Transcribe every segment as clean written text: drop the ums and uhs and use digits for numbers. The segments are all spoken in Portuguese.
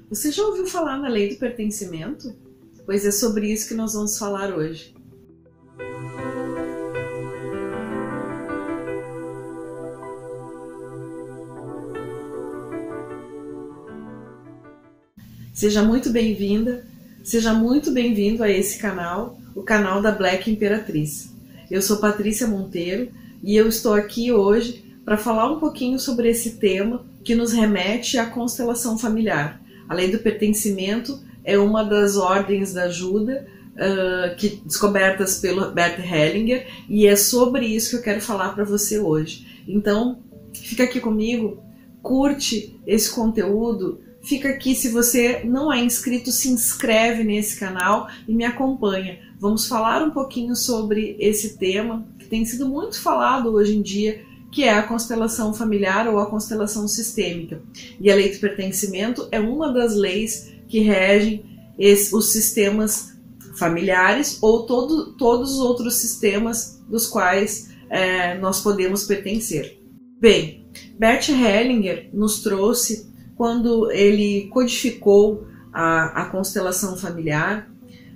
Você já ouviu falar na lei do pertencimento? Pois é sobre isso que nós vamos falar hoje. Seja muito bem-vinda, seja muito bem-vindo a esse canal, o canal da Black Imperatriz. Eu sou Patrícia Monteiro e eu estou aqui hoje para falar um pouquinho sobre esse tema que nos remete à constelação familiar. A lei do pertencimento é uma das ordens da ajuda descobertas pelo Bert Hellinger, e é sobre isso que eu quero falar para você hoje. Então, fica aqui comigo, curte esse conteúdo, fica aqui. Se você não é inscrito, se inscreve nesse canal e me acompanha. Vamos falar um pouquinho sobre esse tema que tem sido muito falado hoje em dia, que é a constelação familiar ou a constelação sistêmica. E a lei do pertencimento é uma das leis que regem os sistemas familiares ou todos os outros sistemas dos quais nós podemos pertencer. Bem, Bert Hellinger nos trouxe, quando ele codificou a constelação familiar,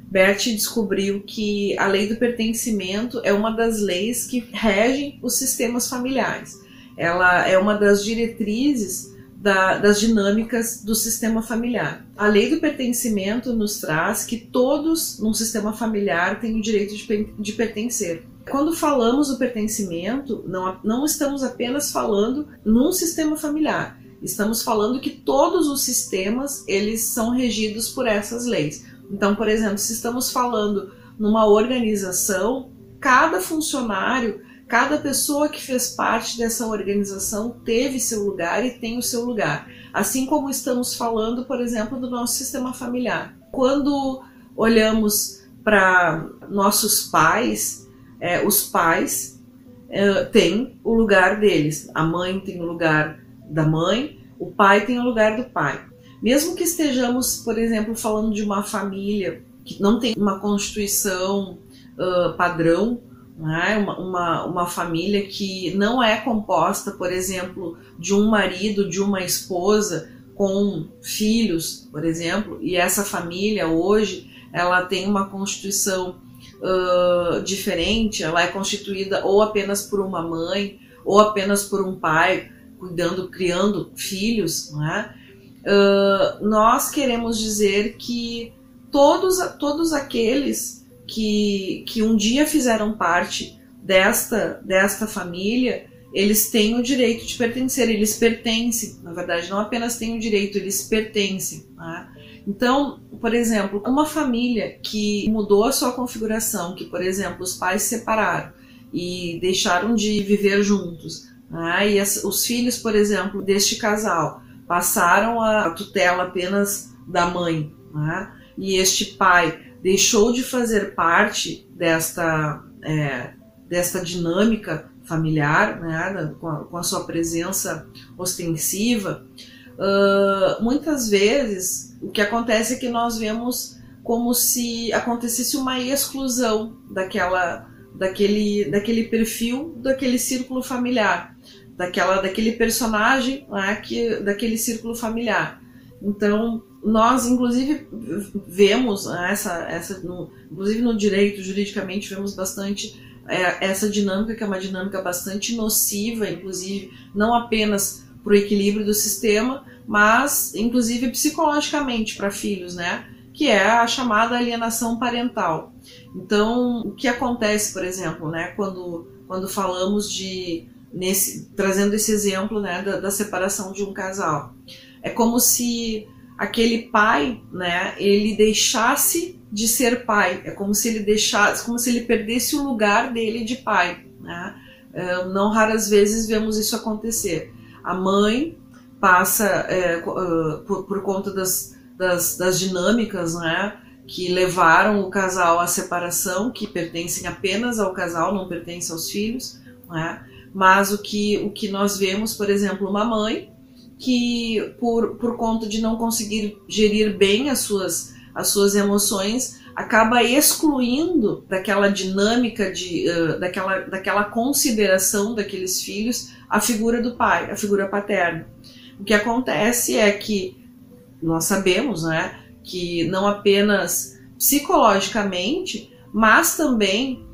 Bert descobriu que a lei do pertencimento é uma das leis que regem os sistemas familiares. Ela é uma das diretrizes das dinâmicas do sistema familiar. A lei do pertencimento nos traz que todos num sistema familiar têm o direito de pertencer. Quando falamos do pertencimento, não estamos apenas falando num sistema familiar. Estamos falando que todos os sistemas eles são regidos por essas leis. Então, por exemplo, se estamos falando numa organização, cada funcionário, cada pessoa que fez parte dessa organização teve seu lugar e tem o seu lugar. Assim como estamos falando, por exemplo, do nosso sistema familiar. Quando olhamos para nossos pais, os pais têm o lugar deles. A mãe tem o lugar da mãe, o pai tem o lugar do pai. Mesmo que estejamos, por exemplo, falando de uma família que não tem uma constituição padrão, né? Uma família que não é composta, por exemplo, de um marido, de uma esposa com filhos, por exemplo, e essa família hoje ela tem uma constituição diferente, ela é constituída ou apenas por uma mãe ou apenas por um pai criando filhos, né? Nós queremos dizer que todos aqueles que um dia fizeram parte desta família, eles têm o direito de pertencer, eles pertencem, na verdade, não apenas têm o direito, eles pertencem, né? Então, por exemplo, uma família que mudou a sua configuração, que, por exemplo, os pais se separaram e deixaram de viver juntos, né? E os filhos, por exemplo, deste casal passaram a tutela apenas da mãe, né? E este pai deixou de fazer parte desta dinâmica familiar, né? Com a sua presença ostensiva. Muitas vezes o que acontece é que nós vemos como se acontecesse uma exclusão daquele perfil, daquele círculo familiar, daquele personagem, né, daquele círculo familiar. Então, nós, inclusive, vemos inclusive no direito, juridicamente, vemos bastante essa dinâmica, que é uma dinâmica bastante nociva, inclusive, não apenas para o equilíbrio do sistema, mas, inclusive, psicologicamente para filhos, né, que é a chamada alienação parental. Então, o que acontece, por exemplo, né, quando falamos trazendo esse exemplo, né, da separação de um casal, é como se aquele pai, né, ele deixasse de ser pai, é como se ele perdesse o lugar dele de pai, né? Não raras vezes vemos isso acontecer. A mãe passa por conta das dinâmicas, né, que levaram o casal à separação, que pertencem apenas ao casal, não pertencem aos filhos, né? Mas o que nós vemos, por exemplo, uma mãe que por conta de não conseguir gerir bem as suas emoções, acaba excluindo daquela dinâmica, daquela consideração daqueles filhos, a figura do pai, a figura paterna. O que acontece é que nós sabemos, né, que não apenas psicologicamente, mas também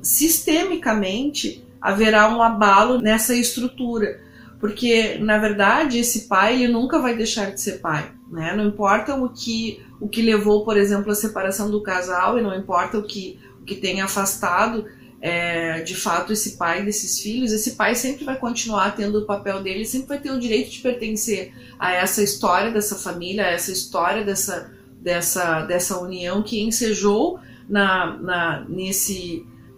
sistemicamente haverá um abalo nessa estrutura, porque na verdade esse pai ele nunca vai deixar de ser pai, né? Não importa o que levou, por exemplo, à separação do casal, e não importa o que tenha afastado de fato esse pai desses filhos, esse pai sempre vai continuar tendo o papel dele, sempre vai ter o direito de pertencer a essa história dessa família, a essa história dessa união que ensejou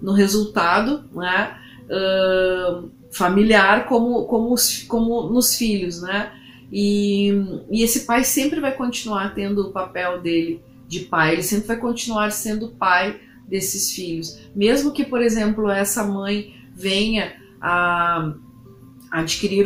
no resultado, né, familiar como nos filhos, né? E esse pai sempre vai continuar tendo o papel dele de pai, ele sempre vai continuar sendo pai desses filhos, mesmo que, por exemplo, essa mãe venha a adquirir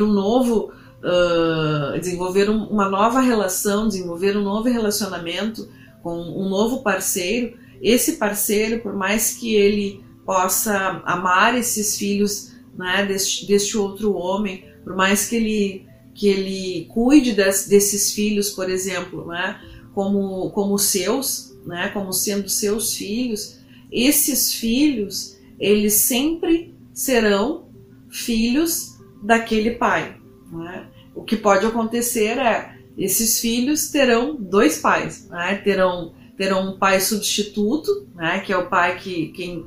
desenvolver uma nova relação, desenvolver um novo relacionamento com um novo parceiro. Esse parceiro, por mais que ele possa amar esses filhos, né, deste outro homem, por mais que ele cuide desses filhos, por exemplo, né, como seus, né, como sendo seus filhos, esses filhos, eles sempre serão filhos daquele pai, né? O que pode acontecer esses filhos terão dois pais, né? Terão um pai substituto, né, que é o pai quem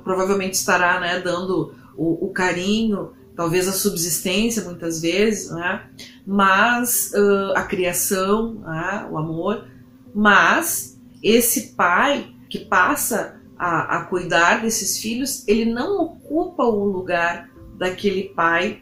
provavelmente estará, né, dando o carinho, talvez a subsistência muitas vezes, né, mas a criação, né, o amor, mas esse pai que passa a cuidar desses filhos, ele não ocupa o lugar daquele pai,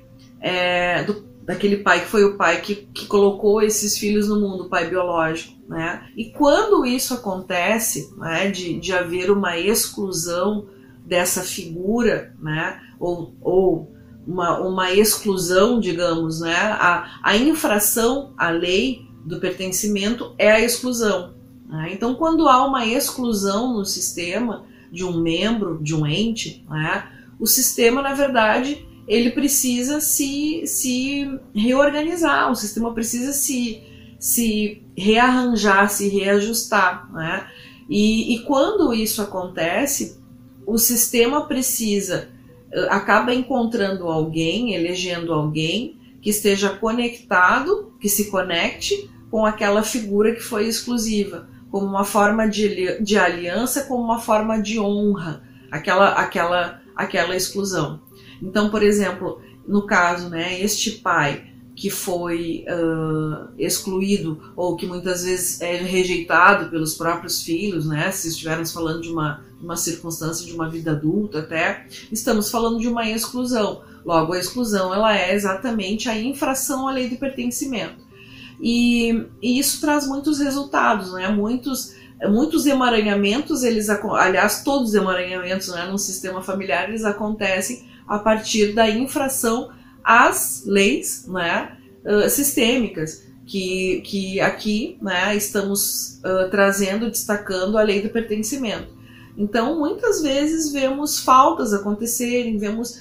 daquele pai que foi o pai que colocou esses filhos no mundo, o pai biológico, né? E quando isso acontece, né, de haver uma exclusão dessa figura, né, ou uma exclusão, digamos, né, a infração à lei do pertencimento é a exclusão, né? Então, quando há uma exclusão no sistema de um membro, de um ente, né, o sistema, na verdade, ele precisa se reorganizar, o sistema precisa se rearranjar, se reajustar, né? E quando isso acontece, o sistema acaba encontrando alguém, elegendo alguém que esteja conectado, que se conecte com aquela figura que foi exclusiva, como uma forma de aliança, como uma forma de honra, aquela exclusão. Então, por exemplo, no caso, né, este pai que foi excluído, ou que muitas vezes é rejeitado pelos próprios filhos, né, se estivermos falando de uma circunstância de uma vida adulta até, estamos falando de uma exclusão. Logo, a exclusão ela é exatamente a infração à lei do pertencimento. E isso traz muitos resultados, né, muitos emaranhamentos, aliás, todos os emaranhamentos, né, no sistema familiar, eles acontecem a partir da infração às leis, né, sistêmicas, que aqui, né, estamos destacando a lei do pertencimento. Então, muitas vezes vemos faltas acontecerem, vemos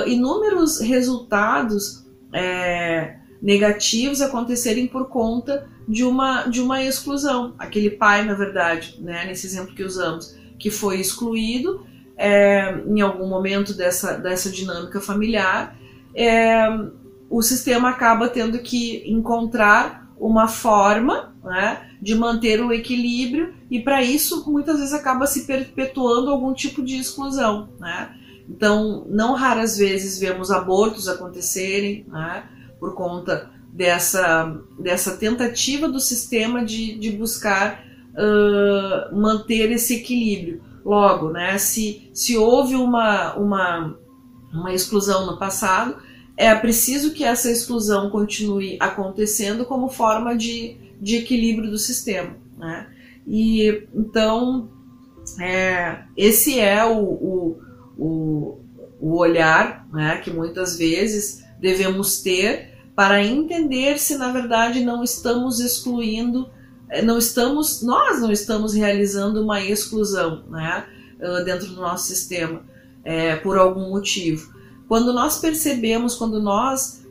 inúmeros resultados negativos acontecerem por conta de uma exclusão. Aquele pai, na verdade, né, nesse exemplo que usamos, que foi excluído em algum momento dessa dinâmica familiar, o sistema acaba tendo que encontrar uma forma, né, de manter o equilíbrio, e para isso muitas vezes acaba se perpetuando algum tipo de exclusão, né? Então, não raras vezes vemos abortos acontecerem, né, por conta dessa tentativa do sistema de buscar manter esse equilíbrio. Logo, né, se houve uma exclusão no passado, é preciso que essa exclusão continue acontecendo como forma de equilíbrio do sistema, né? E então esse é o olhar, né, que muitas vezes devemos ter para entender se na verdade não estamos excluindo, nós não estamos realizando uma exclusão, né, dentro do nosso sistema, por algum motivo. Quando nós percebemos, quando nós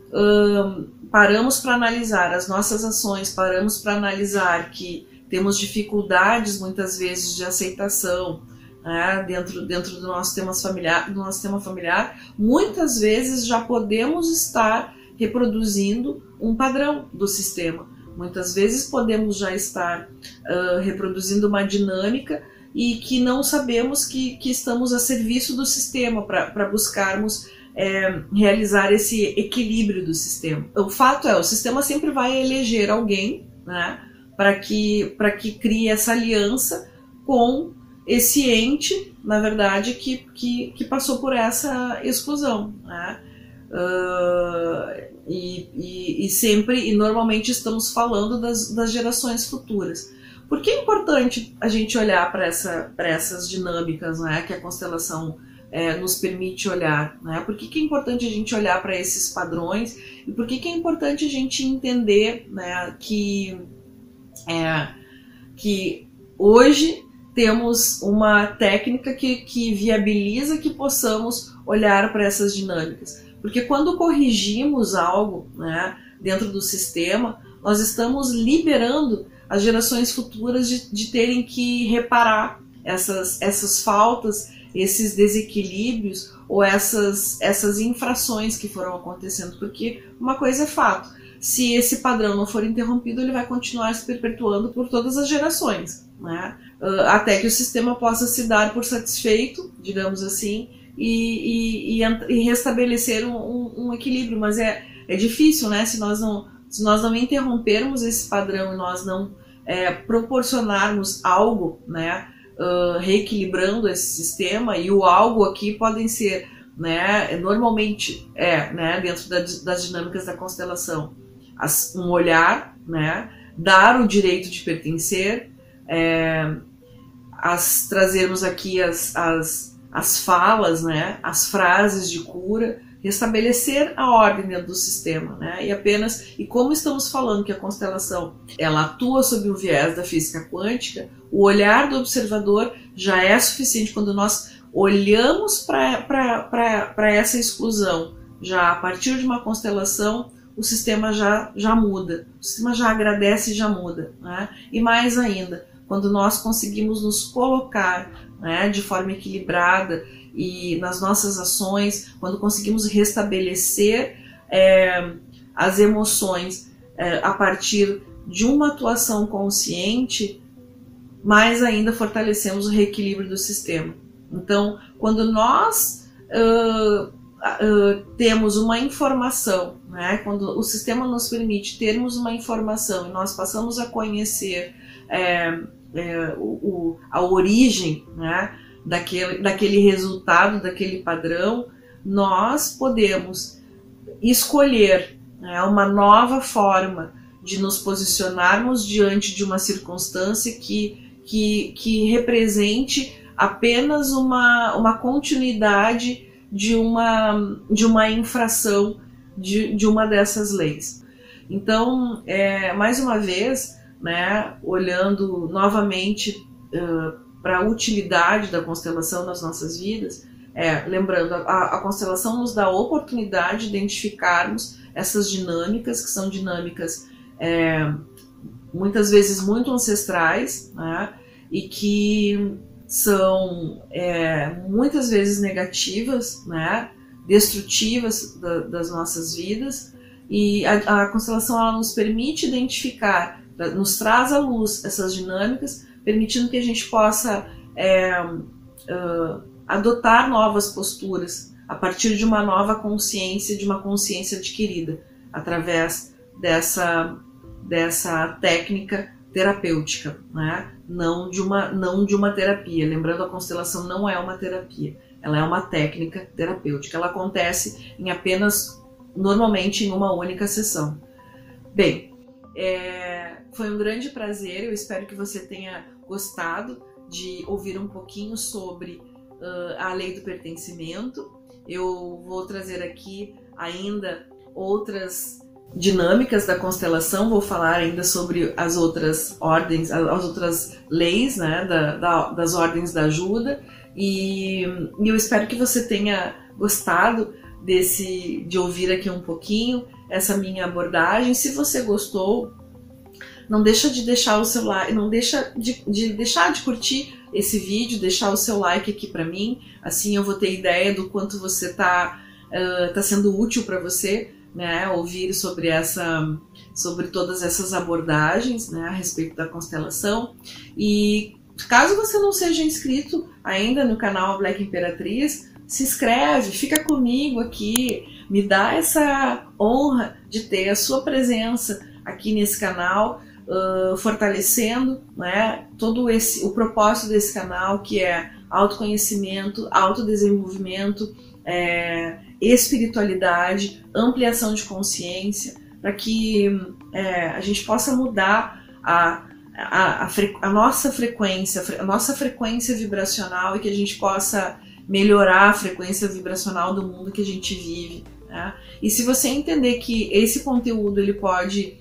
paramos para analisar as nossas ações, paramos para analisar que temos dificuldades muitas vezes de aceitação, né, dentro do nosso tema familiar, muitas vezes já podemos estar reproduzindo um padrão do sistema. Muitas vezes podemos já estar reproduzindo uma dinâmica e que não sabemos que estamos a serviço do sistema para buscarmos realizar esse equilíbrio do sistema. O fato é, o sistema sempre vai eleger alguém, né, para que crie essa aliança com esse ente, na verdade, que passou por essa exclusão, né? E sempre, e normalmente estamos falando das gerações futuras. Por que é importante a gente olhar para essas dinâmicas, né, que a constelação nos permite olhar, né? Por que é importante a gente olhar para esses padrões e por que é importante a gente entender, né, que hoje temos uma técnica que viabiliza que possamos olhar para essas dinâmicas. Porque quando corrigimos algo, né, dentro do sistema, nós estamos liberando as gerações futuras de terem que reparar essas faltas, esses desequilíbrios ou essas infrações que foram acontecendo. Porque uma coisa é fato, se esse padrão não for interrompido, ele vai continuar se perpetuando por todas as gerações, né? Até que o sistema possa se dar por satisfeito, digamos assim, e restabelecer um equilíbrio. Mas é difícil, né? Se nós não interrompermos esse padrão e nós não proporcionarmos algo, né, reequilibrando esse sistema, e o algo aqui podem ser, né, normalmente né, dentro das dinâmicas da constelação, um olhar, né, dar o direito de pertencer, trazermos aqui as falas, né, as frases de cura, restabelecer a ordem dentro do sistema, né? E como estamos falando que a constelação ela atua sob o viés da física quântica, o olhar do observador já é suficiente. Quando nós olhamos para essa exclusão, já a partir de uma constelação, o sistema já muda, o sistema já agradece e já muda, né? E mais ainda, quando nós conseguimos nos colocar, né, de forma equilibrada e nas nossas ações, quando conseguimos restabelecer as emoções a partir de uma atuação consciente, mais ainda fortalecemos o reequilíbrio do sistema. Então, quando nós temos uma informação, né, quando o sistema nos permite termos uma informação e nós passamos a conhecer a origem, né, daquele resultado, daquele padrão, nós podemos escolher, né, uma nova forma de nos posicionarmos diante de uma circunstância que represente apenas uma continuidade de uma infração de uma dessas leis. Então, mais uma vez, né, olhando novamente para a utilidade da constelação nas nossas vidas, lembrando, a constelação nos dá a oportunidade de identificarmos essas dinâmicas, que são dinâmicas muitas vezes muito ancestrais, né, e que são muitas vezes negativas, né, destrutivas das nossas vidas, e a constelação ela nos permite identificar, nos traz à luz essas dinâmicas, permitindo que a gente possa adotar novas posturas a partir de uma nova consciência, de uma consciência adquirida através dessa técnica terapêutica, né? Não de uma terapia. Lembrando, a constelação não é uma terapia, ela é uma técnica terapêutica. Ela acontece normalmente em uma única sessão. Bem, foi um grande prazer, eu espero que você tenha gostado de ouvir um pouquinho sobre a lei do pertencimento. Eu vou trazer aqui ainda outras dinâmicas da constelação, vou falar ainda sobre as outras ordens, as outras leis, né, das ordens da ajuda, e eu espero que você tenha gostado de ouvir aqui um pouquinho. essa minha abordagem. Se você gostou, não deixa de deixar o seu like, não deixa de deixar de curtir esse vídeo, deixar o seu like aqui para mim, assim eu vou ter ideia do quanto você tá sendo útil para você, né, ouvir sobre todas essas abordagens, né, a respeito da constelação. E caso você não seja inscrito ainda no canal Black Imperatriz, se inscreve, fica comigo aqui, me dá essa honra de ter a sua presença aqui nesse canal, fortalecendo, né, todo o propósito desse canal, que é autoconhecimento, autodesenvolvimento, espiritualidade, ampliação de consciência, para que a gente possa mudar a nossa frequência vibracional, e que a gente possa melhorar a frequência vibracional do mundo que a gente vive, né? E se você entender que esse conteúdo ele pode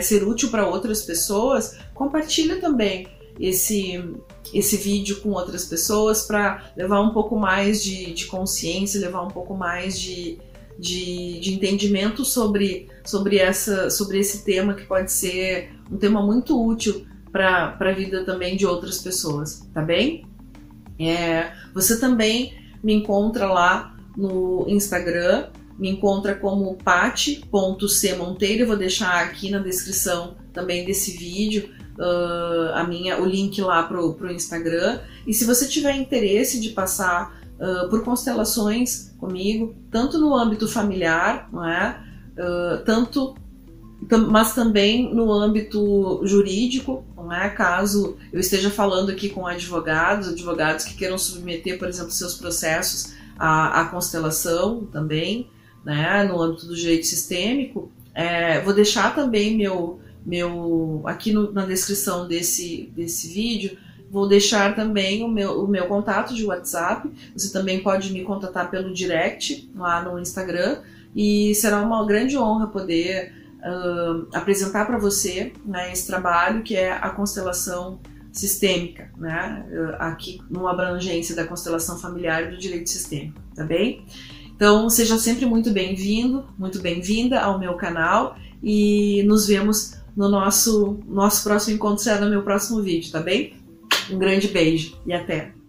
ser útil para outras pessoas, compartilha também esse vídeo com outras pessoas, para levar um pouco mais de consciência, levar um pouco mais de entendimento sobre esse tema, que pode ser um tema muito útil para a vida também de outras pessoas, tá bem? Você também me encontra lá no Instagram, me encontra como pati.cmonteiro. Eu vou deixar aqui na descrição também desse vídeo o link lá pro Instagram. E se você tiver interesse de passar por constelações comigo, tanto no âmbito familiar, não é? Mas também no âmbito jurídico, não é? Caso eu esteja falando aqui com advogados que queiram submeter, por exemplo, seus processos à constelação também, né? No âmbito do direito sistêmico, vou deixar também aqui na descrição desse vídeo, vou deixar também o meu contato de WhatsApp. Você também pode me contatar pelo direct lá no Instagram, e será uma grande honra poder apresentar para você, né, esse trabalho que é a constelação sistêmica, né, aqui numa abrangência da constelação familiar e do direito sistêmico, tá bem? Então seja sempre muito bem-vindo, muito bem-vinda ao meu canal, e nos vemos no nosso próximo encontro, será no meu próximo vídeo, tá bem? Um grande beijo e até!